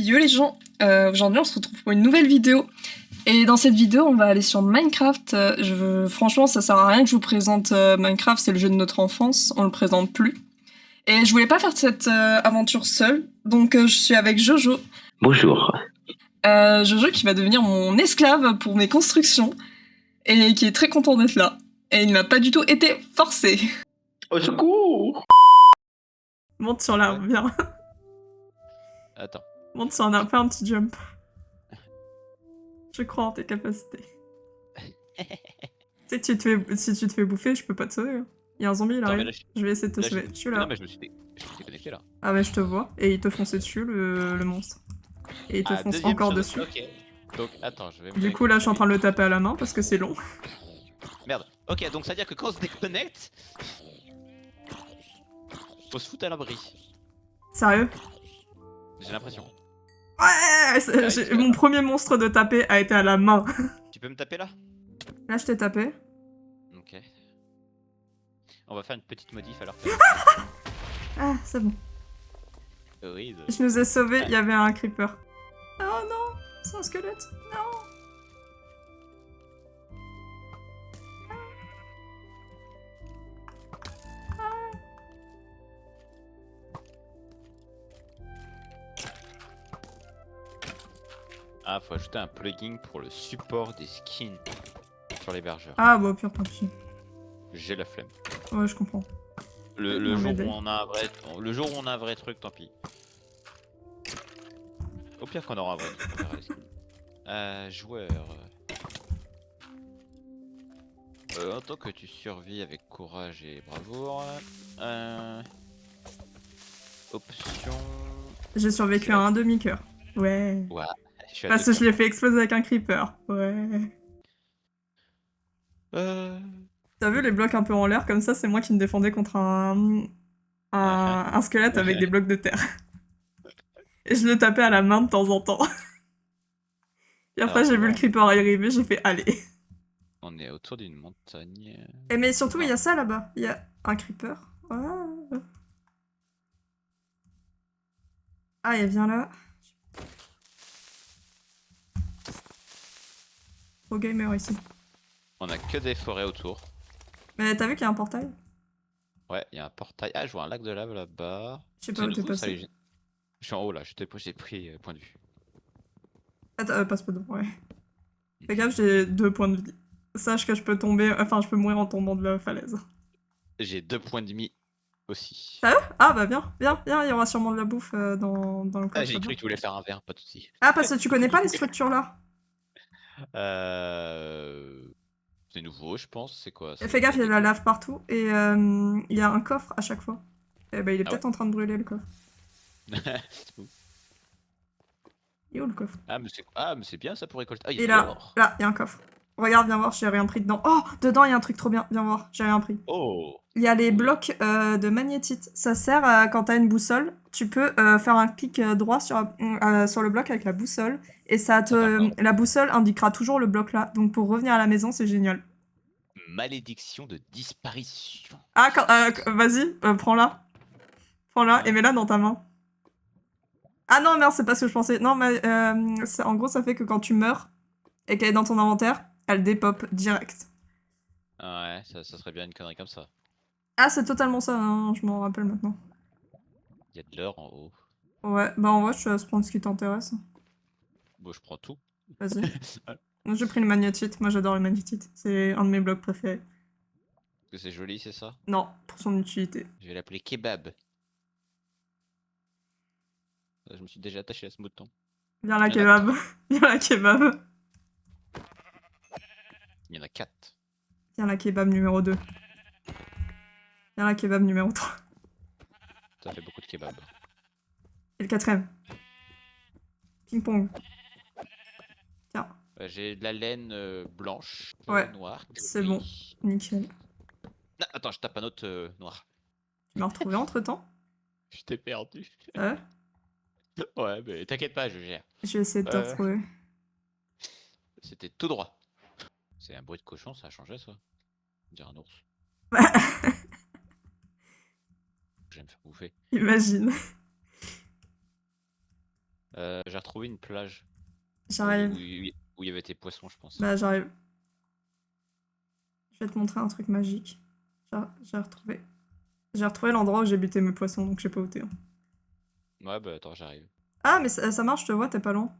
Yo les gens, aujourd'hui on se retrouve pour une nouvelle vidéo. Et dans cette vidéo on va aller sur Minecraft. Franchement ça sert à rien que je vous présente Minecraft, c'est le jeu de notre enfance, on le présente plus. Et je voulais pas faire cette aventure seule, donc je suis avec Jojo. Bonjour. Jojo qui va devenir mon esclave pour mes constructions, et qui est très content d'être là. Et il n'a pas du tout été forcé. Au secours! Monte sur l'arbre, viens. Attends. Monte sur un arbre, fais un petit jump. Je crois en tes capacités. Tu sais que si tu te fais bouffer, je peux pas te sauver. Il y a un zombie, il Attends, mais arrive. là, Je vais essayer de te là, sauver. Je suis là. Non, mais je me suis déconnecté là. Ah ouais, je te vois. Et il te fonçait dessus, le monstre. Et il te fonce deuxième encore chose, dessus. Ok. Donc, attends, je vais me Du coup, là, je suis en train de le taper à la main parce que c'est long. Merde. Ok, donc ça veut dire que quand on se déconnecte, faut se foutre à l'abri. Sérieux? J'ai l'impression. Ouais, mon premier monstre de taper a été à la main. Tu peux me taper là? Là, je t'ai tapé. Ok. On va faire une petite modif alors. Ah, c'est bon. Oui. Je nous ai sauvés, il y avait un creeper. Oh non, c'est un squelette. Non. Ah, faut ajouter un plugin pour le support des skins sur l'hébergeur. Ah, bah, au pire, tant pis. J'ai la flemme. Ouais, je comprends. Le jour où on a un vrai, le jour où on a un vrai truc, tant pis. Au pire qu'on aura un vrai truc, on verra les skins. Joueur. En tant que tu survis avec courage et bravoure. Option. J'ai survécu à un demi-cœur. Ouais. Ouais. Je suis à Parce que je l'ai fait exploser avec un creeper. Ouais. T'as vu les blocs un peu en l'air comme ça, c'est moi qui me défendais contre un squelette avec des blocs de terre. Et je le tapais à la main de temps en temps. Et après j'ai vu le creeper arriver, j'ai fait allez. On est autour d'une montagne. Et mais surtout il y a ça là-bas, il y a un creeper. Ah, il vient là. Pro gamer ici. On a que des forêts autour. Mais t'as vu qu'il y a un portail? Ouais, il y a un portail. Ah, je vois un lac de lave là-bas. Je sais pas où t'es passé. Je suis en haut là, j'ai pris point de vue. Attends, passe pas devant, ouais. Fais gaffe, j'ai 2 points de vie. Sache que je peux tomber, enfin je peux mourir en tombant de la falaise. J'ai 2 points de vie aussi. Sérieux? Ah bah viens, il y aura sûrement de la bouffe dans le coffre. Ah, j'ai cru que tu voulais faire un verre, pas de soucis. Ah, parce que tu connais pas les structures là? C'est nouveau, je pense. C'est quoi? Fais gaffe, il y a de la lave partout et il y a un coffre à chaque fois. Et bah il est peut-être en train de brûler le coffre. Il est où le coffre? Ah, mais c'est bien ça pour récolter. Ah, il y Et a de l'or. là, il y a un coffre. Regarde, viens voir, j'ai rien pris dedans. Oh, dedans il y a un truc trop bien, viens voir, j'ai rien pris. Oh. Il y a les blocs de magnétite. Ça sert quand t'as une boussole. Tu peux faire un clic droit sur le bloc avec la boussole. Et la boussole indiquera toujours le bloc là. Donc pour revenir à la maison, c'est génial. Malédiction de disparition. Ah, vas-y, prends-la. Prends-la et mets-la dans ta main. Ah non, merde, c'est pas ce que je pensais. Non, mais en gros, ça fait que quand tu meurs et qu'elle est dans ton inventaire, elle dépop direct. Ouais, ça serait bien une connerie comme ça. Ah, c'est totalement ça, hein, je m'en rappelle maintenant. Il y a de l'or en haut. Ouais, bah en vrai, je te laisse prendre ce qui t'intéresse. Bon, je prends tout. Vas-y. J'ai pris le magnétite, moi j'adore le magnétite, c'est un de mes blocs préférés. Parce que c'est joli, c'est ça? Non, pour son utilité. Je vais l'appeler kebab. Je me suis déjà attaché à ce mouton. Viens la kebab. Viens la kebab. Il y en a 4. Viens la kebab numéro 2. Viens la kebab numéro 3. Ça fait beaucoup de kebab. Et le 4ème. Ping-pong. Tiens. J'ai de la laine blanche, Ouais, noire. c'est bon. Nickel. Ah, attends, je tape un autre noir. Tu m'as retrouvé entre-temps? Je t'ai perdu. Ouais. Ouais, mais t'inquiète pas, je gère. Je vais essayer de te retrouver. C'était tout droit. C'est un bruit de cochon, ça a changé ça. On dirait un ours. J'aime me faire bouffer. Imagine. J'ai retrouvé une plage J'arrive. où il y avait tes poissons, je pense. Bah, j'arrive. Je vais te montrer un truc magique. J'ai retrouvé. J'ai retrouvé l'endroit où j'ai buté mes poissons, donc je sais pas où t'es. Hein. Ouais, bah attends, j'arrive. Ah, mais ça marche, je te vois, t'es pas loin.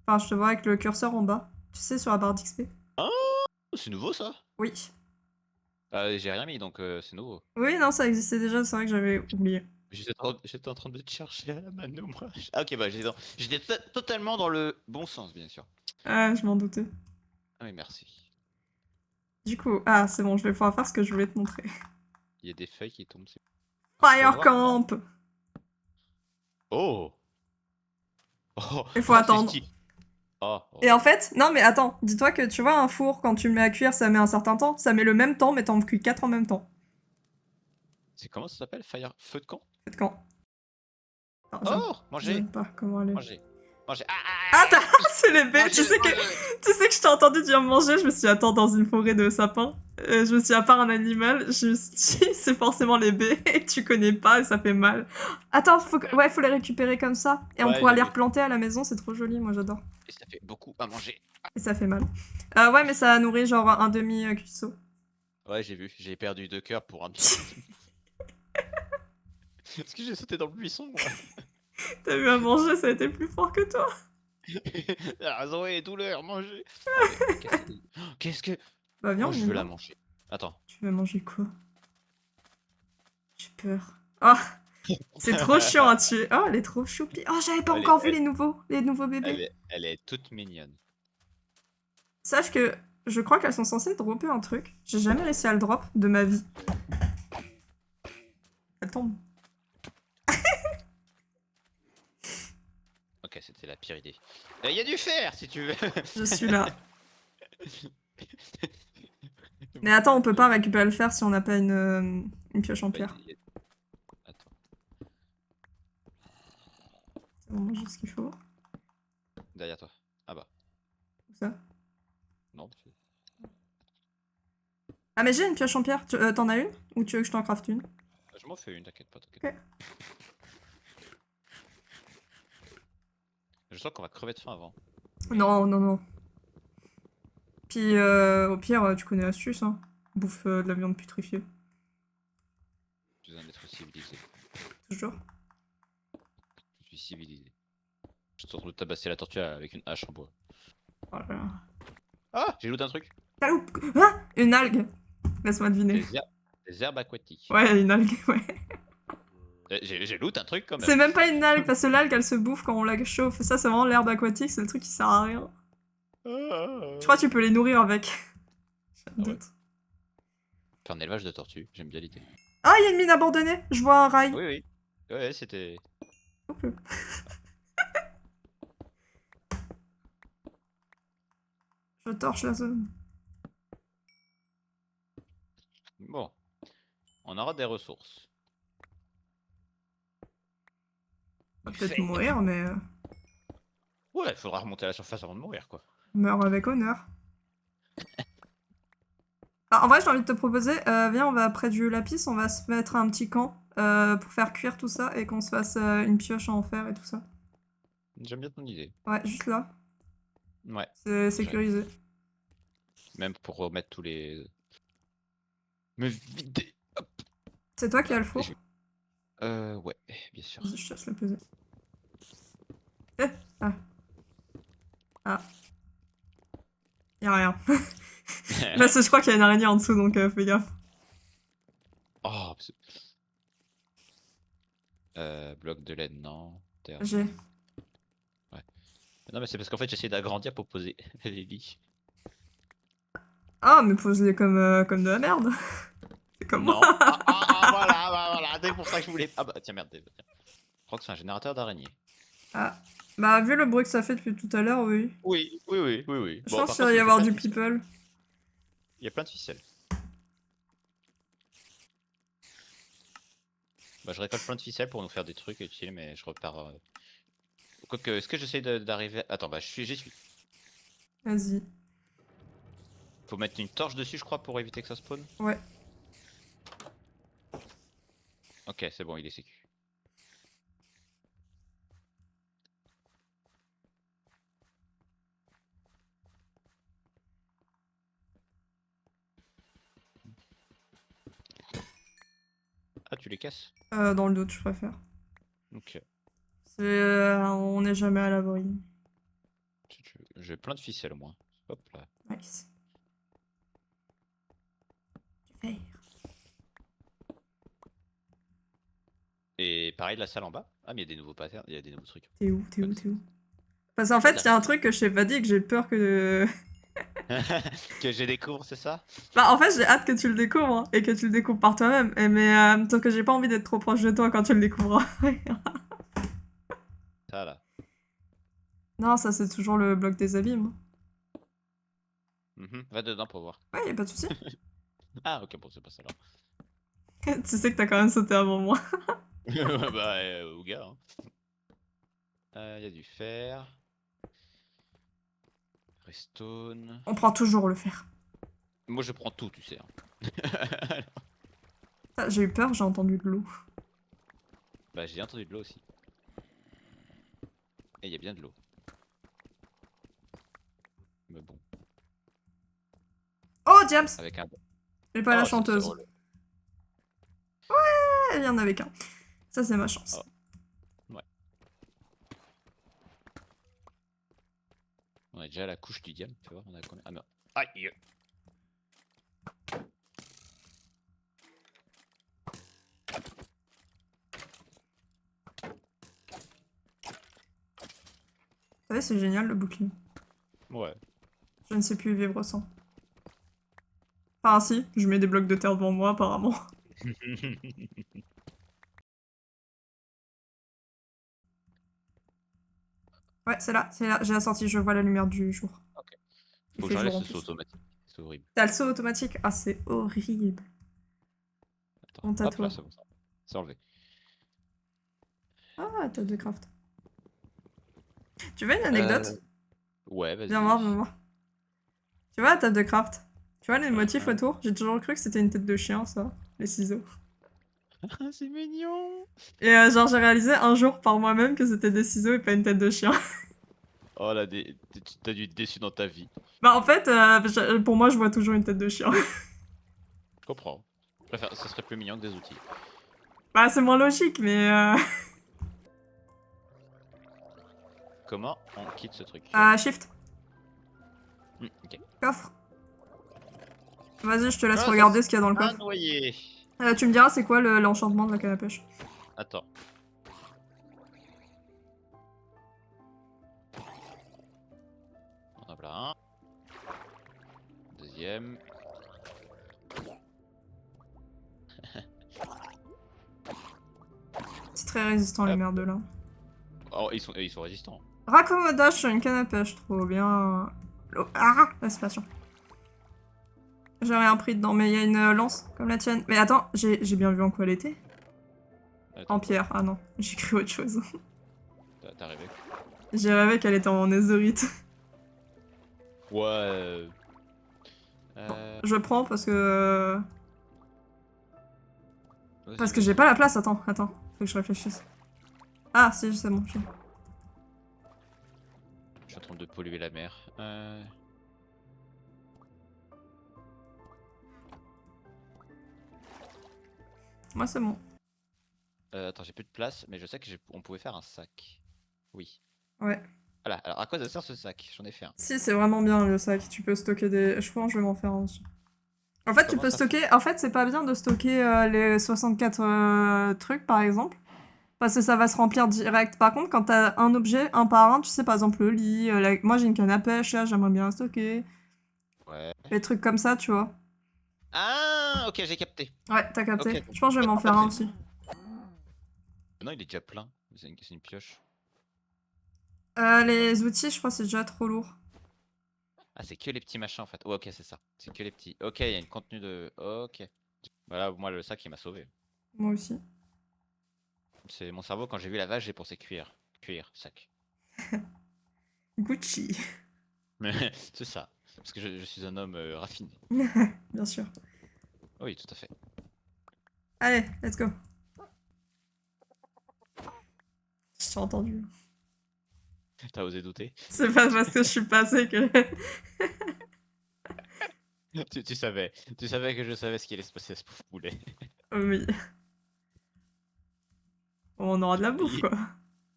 Enfin, je te vois avec le curseur en bas. Tu sais, sur la barre d'XP. Oh, c'est nouveau ça? Oui. J'ai rien mis donc c'est nouveau. Oui, non, ça existait déjà, c'est vrai que j'avais oublié. J'étais en train de te chercher à la mano, moi. Ah, ok, bah j'étais totalement dans le bon sens, bien sûr. Ah, je m'en doutais. Ah oui, merci. Du coup, ah, c'est bon, je vais pouvoir faire ce que je voulais te montrer. Il y a des feuilles qui tombent. Fire Faut voir. Camp! Oh! Oh, Il faut oh, c'est attendre. stylé. Oh, Et en oh. fait, non mais attends, dis-toi que tu vois un four, quand tu le mets à cuire, ça met un certain temps. Ça met le même temps, mais t'en cuis 4 en même temps. C'est comment ça s'appelle? Feu de camp? Faites quand? Non, Oh! Manger! j'aime pas comment elle est. Manger! Manger! Ah, c'est les baies! Manger! Tu sais que je t'ai entendu dire manger, je me suis dit, attends, dans une forêt de sapins. Je me suis dit, à part un animal, je me suis dit, c'est forcément les baies, et tu connais pas, et ça fait mal. Attends, ouais, faut les récupérer comme ça. Et on Ouais, pourra j'ai les vu. replanter à la maison, c'est trop joli, moi j'adore. Et ça fait beaucoup à manger. Et ça fait mal. Ouais, mais ça nourrit genre un demi-cuisseau. Ouais, j'ai vu. J'ai perdu 2 cœurs pour un petit. Parce que j'ai sauté dans le buisson, moi. T'as vu à manger, ça a été plus fort que toi. Ah, Zoé, douleur, manger. Qu'est-ce que. Bah viens, Oh, on je y veux va. la manger. Attends. Tu veux manger quoi? J'ai peur. Ah, c'est trop chiant à tuer. Oh, elle est trop choupie. Oh, j'avais pas Elle est, encore vu elle, les nouveaux elle bébés. est, elle est toute mignonne. Sache que je crois qu'elles sont censées dropper un truc. J'ai jamais réussi à le drop de ma vie. Elle tombe. Ok, c'était la pire idée. Il y a du fer, si tu veux. Je suis là. Mais attends, on peut pas récupérer le fer si on n'a pas une pioche en pierre. Attends. C'est bon, j'ai ce qu'il faut. Derrière toi. Ah bah. Où ça? Non. Ah, mais j'ai une pioche en pierre. T'en as une? Ou tu veux que je t'en crafte une? Je m'en fais une, t'inquiète pas, t'inquiète. Ok. Je sens qu'on va crever de faim avant. Non, non, non. Puis au pire, tu connais l'astuce, hein. Bouffe de la viande putréfiée. Je suis un être civilisé. Toujours. Je suis civilisé. Je suis en train de tabasser la tortue avec une hache en bois. Voilà. Ah, j'ai looté un truc. Taloupe. Ah, une algue. Laisse-moi deviner. Des herbes aquatiques. Ouais, une algue, ouais. J'ai loot un truc quand même. C'est même pas une algue, parce que l'algue, elle se bouffe quand on la chauffe. Ça, c'est vraiment l'herbe aquatique, c'est le truc qui sert à rien. Je crois que tu peux les nourrir avec. J'ai Ah ouais. doute. Faire un élevage de tortues, j'aime bien l'idée. Ah, il y a une mine abandonnée. Je vois un rail. Oui, oui. Ouais, c'était. Hop. Je torche la zone. Bon. On aura des ressources. On va Du peut-être fer. mourir, mais Ouais, il faudra remonter à la surface avant de mourir, quoi. meurt avec honneur. Ah, en vrai, j'ai envie de te proposer, viens, on va près du lapis, on va se mettre un petit camp pour faire cuire tout ça et qu'on se fasse une pioche en fer et tout ça. J'aime bien ton idée. Ouais, juste là. Ouais. C'est sécurisé. Même pour remettre tous les. Mais vider. C'est toi qui as le four? Ouais, bien sûr. Vas-y, je te laisse le peser. Eh. Ah. Ah. Y'a rien. Parce que je crois qu'il y a une araignée en dessous, donc fais gaffe. Oh, bloc de laine, non. Terre. J'ai. Ouais. Non, mais c'est parce qu'en fait, j'essaie d'agrandir pour poser les lits. Ah, mais pose-les comme de la merde. C'est comme Non. moi. Voilà, c'est pour ça que je voulais. Ah bah, tiens, merde. Tiens. Je crois que c'est un générateur d'araignées. Ah. Bah, vu le bruit que ça fait depuis tout à l'heure, oui. Oui. Je pense qu'il va y avoir du people. Il y a plein de ficelles. Bah, je récolte plein de ficelles pour nous faire des trucs utiles, mais je repars. Quoique, est-ce que j'essaie d'arriver. Attends, bah, j'y suis. Vas-y. Faut mettre une torche dessus, je crois, pour éviter que ça spawn. Ouais. Ok, c'est bon, il est sécu. Tu les casses? Dans le doute, je préfère. Ok. On n'est jamais à l'abri. Si tu veux. J'ai plein de ficelles au moins. Hop là. Nice. Du fer. Et pareil, la salle en bas. Ah, mais il y a des nouveaux patterns, il y a des nouveaux trucs. T'es où? Parce qu'en fait, il y a un truc que je t'ai pas dit et que j'ai peur que... Que j'ai découvre, c'est ça? Bah, en fait, j'ai hâte que tu le découvres hein, et que tu le découvres par toi-même. Mais sauf que j'ai pas envie d'être trop proche de toi quand tu le découvres. Ça là. Non, ça, c'est toujours le bloc des abîmes. Va dedans pour voir. Ouais, y a pas de souci. Ah, ok, bon, c'est pas ça là. Tu sais que t'as quand même sauté avant moi. Bah, au gars. Hein. Y a du fer. Redstone. On prend toujours le fer. Moi, je prends tout, tu sais. Hein. Ah, j'ai eu peur, j'ai entendu de l'eau. Bah, j'ai entendu de l'eau aussi. Et il y a bien de l'eau. Mais bon. Oh, James! Avec un. J'ai pas la Oh, c'est chanteuse. drôle. Il y en avait qu'un. Ça, c'est ma chance. Oh. Ouais. On a déjà la couche du diamant, tu vois. On a combien? Ah, non. Aïe! Vous savez, c'est génial le bouclier. Ouais. Je ne sais plus vivre sans. Enfin, si, je mets des blocs de terre devant moi, apparemment. Ouais, c'est là, j'ai la sortie, je vois la lumière du jour. Ok. Il Faut que fait j'enlève jour en ce saut plus. automatique. C'est horrible. T'as le saut automatique? Ah, c'est horrible. Attends. Honte à Hop toi. là, c'est bon ça. C'est enlevé. Ah, table de craft. Tu veux une anecdote? Ouais, vas-y. Viens voir, viens voir. Tu vois la table de craft? Tu vois les motifs Hein. autour? J'ai toujours cru que c'était une tête de chien, ça. Les ciseaux. C'est mignon. Et genre, j'ai réalisé un jour par moi-même que c'était des ciseaux et pas une tête de chien. Oh là, t'as dû être déçu dans ta vie. Bah, en fait, pour moi, je vois toujours une tête de chien. Je comprends. Je préfère, ça serait plus mignon que des outils. Bah, c'est moins logique, mais. Comment on quitte ce truc? Shift. Ok. Coffre. Vas-y, je te laisse Ah, ça, regarder ce qu'il y a dans le Un coffre. noyer. Tu me diras c'est quoi l'enchantement de la canne à pêche. Attends. On en a un. Deuxième. C'est très résistant les Hop. merdes là. Oh, ils sont résistants. Raccommodage sur une canne à pêche, trop bien. Ah, l'aspiration. J'ai rien pris dedans, mais il y a une lance comme la tienne. Mais attends, j'ai bien vu en quoi elle était. Attends, En pierre, ah non, j'ai cru autre chose. T'as rêvé? J'ai rêvé qu'elle était en netherite. Ouais. Je prends parce que. Parce que Vas-y. j'ai pas la place, attends, faut que je réfléchisse. Ah, si, c'est bon. Je suis en train de polluer la mer. Moi, c'est bon. Attends, j'ai plus de place, mais je sais que on pouvait faire un sac. Oui. Ouais. Voilà, alors à quoi ça sert ce sac? J'en ai fait un. Si, c'est vraiment bien le sac. Tu peux stocker des. Je pense que je vais m'en faire un aussi. En fait, tu Comment peux ça stocker. En fait, c'est pas bien de stocker les 64 trucs, par exemple. Parce que ça va se remplir direct. Par contre, quand t'as un objet, un par un, tu sais, par exemple, le lit. Moi, j'ai une canne à pêche, là, j'aimerais bien la stocker. Ouais. Les trucs comme ça, tu vois. Ah, ok, j'ai capté. Ouais, t'as capté. Ok. Je pense que je vais m'en En fait, faire un aussi. Non, il est déjà plein. C'est une pioche. Les outils, je crois que c'est déjà trop lourd. Ah, c'est que les petits machins en fait. Ouais, ok, c'est ça. C'est que les petits. Ok, il y a une contenu de. Ok. Voilà, moi, le sac, il m'a sauvé. Moi aussi. C'est mon cerveau, quand j'ai vu la vache, j'ai pensé cuire. Cuire, sac. Gucci. Mais c'est ça. Parce que je suis un homme raffiné. Bien sûr. Oui, tout à fait. Allez, let's go. Je t'ai entendu. T'as osé douter? C'est pas parce que je suis passée que. Tu savais. Tu savais que je savais ce qui allait se passer à ce pauvre poulet. Oui. On aura de la bouffe, quoi.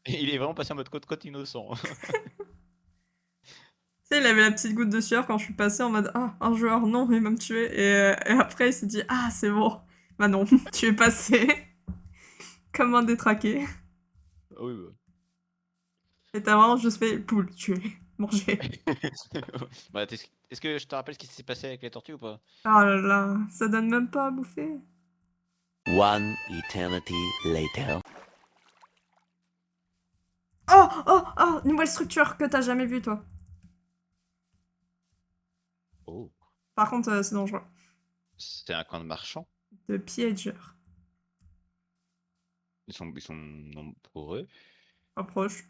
Il est vraiment passé en mode côte innocent. Tu sais, il avait la petite goutte de sueur quand je suis passée en mode ah, un joueur, non, il va me tuer. Et après, il s'est dit ah, c'est bon. Bah non, tu es passé comme un détraqué. Ah oui, bah. Et t'as vraiment juste fait poule, tuer, manger. Bah, est-ce que je te rappelle ce qui s'est passé avec les tortues ou pas? Ah là là, ça donne même pas à bouffer. One eternity later. Oh, oh, oh, nouvelle structure que t'as jamais vue, toi. Oh, Par contre, c'est dangereux. c'est un camp de marchands. De piéger. Ils sont nombreux. Approche.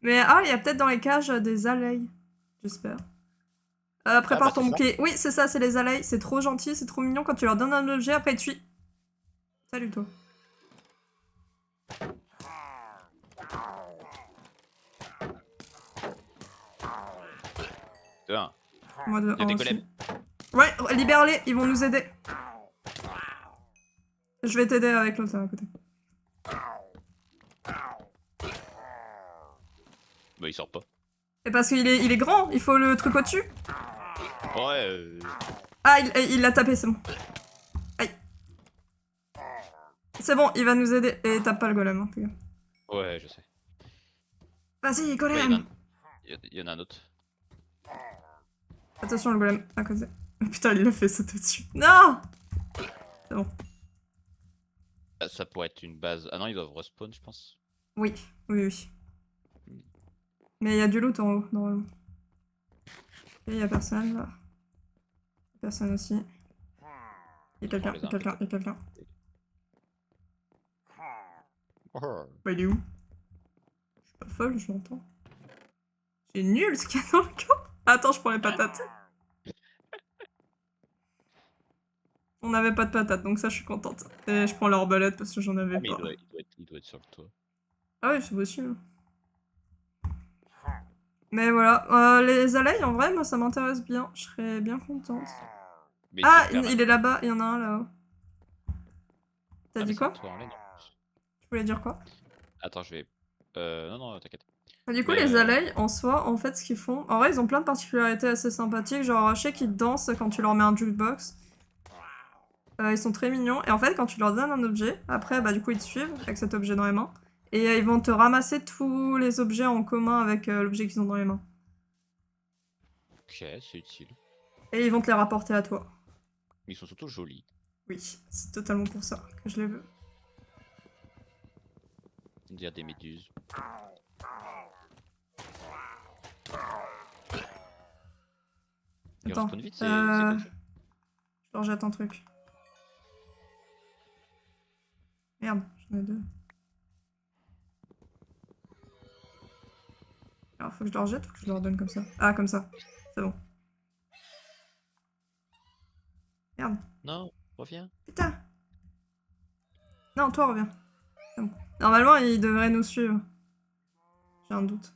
Mais ah, il y a peut-être dans les cages des abeilles. J'espère. Prépare bah, ton c'est ça. bouquet. Oui, c'est ça, c'est les abeilles. C'est trop gentil, c'est trop mignon quand tu leur donnes un objet, après ils te fuient. Salut toi. De un. Moi de Il y a des un golems. aussi. Ouais, libère-les, ils vont nous aider. Je vais t'aider avec l'autre là à côté. Bah, il sort pas. Et parce qu'il est, il est grand, il faut le truc au-dessus. Ouais, Ah, il l'a tapé, c'est bon. Aïe. C'est bon, il va nous aider. Et tape pas le golem, hein, fais gaffe. ouais, je sais. Vas-y, Ouais, golem. il y en a un autre. Attention, le golem, à côté. Putain, il l'a fait sauter dessus. Non. C'est bon. Ah, ça pourrait être une base. Ah non, ils doivent respawn, je pense. Oui, oui, oui. Mais il y a du loot en haut, normalement. Et il y a personne, là. Personne aussi. Il y a quelqu'un, il y a quelqu'un, il y a quelqu'un. Bah, il est où? Je suis pas folle, je l'entends. C'est nul ce qu'il y a dans le camp. Attends, je prends les patates. On n'avait pas de patates, donc ça, je suis contente. Et je prends l'arbalète parce que j'en avais Ah, mais pas. il doit être sur le toit. Ah oui, c'est possible. Mais voilà, les abeilles, en vrai, moi, ça m'intéresse bien. Je serais bien contente. Mais Ah, c'est il est là-bas, il y en a un là-haut. T'as dit quoi? Tu voulais dire quoi? Attends, je vais. Non, t'inquiète. Ah, du coup, Mais, les abeilles, en soi, en fait, ce qu'ils font... En vrai, ils ont plein de particularités assez sympathiques. Genre, je sais qu'ils dansent quand tu leur mets un jukebox. Ils sont très mignons. Et en fait, quand tu leur donnes un objet, après, bah, du coup, ils te suivent avec cet objet dans les mains. Et ils vont te ramasser tous les objets en commun avec l'objet qu'ils ont dans les mains. Ok, c'est utile. Et ils vont te les rapporter à toi. Ils sont surtout jolis. Oui, c'est totalement pour ça que je les veux. Dire des méduses. Ils Attends, respawnent vite, c'est comme ça. je leur jette un truc. Merde, j'en ai deux. Alors, faut que je leur jette ou que je leur donne comme ça? Ah, comme ça. C'est bon. Merde. Non, reviens. Putain! Non, toi, reviens. C'est bon. Normalement, ils devraient nous suivre. J'ai un doute.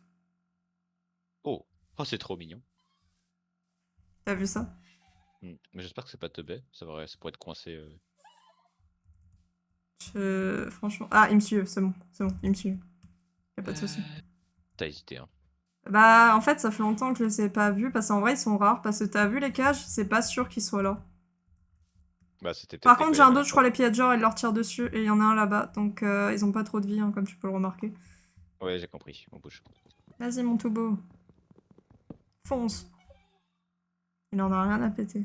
Oh, c'est trop mignon. T'as vu ça? Mais j'espère que c'est pas teubé. Ça pourrait être coincé. Franchement... Ah, ils me suivent, c'est bon. C'est bon, ils me suivent. Y'a pas de soucis. T'as hésité, hein. Bah, en fait, ça fait longtemps que je les ai pas vus, parce qu'en vrai, ils sont rares, parce que t'as vu les cages, c'est pas sûr qu'ils soient là. Bah, c'était Par peut-être contre, les j'ai un golems à doute, la je crois, les piégeurs, ils leur tirent dessus, et il y en a un là-bas, donc ils ont pas trop de vie, hein, comme tu peux le remarquer. fois. Ouais, j'ai compris. On bouge. Vas-y, mon tout beau. Fonce. Il en a rien à péter.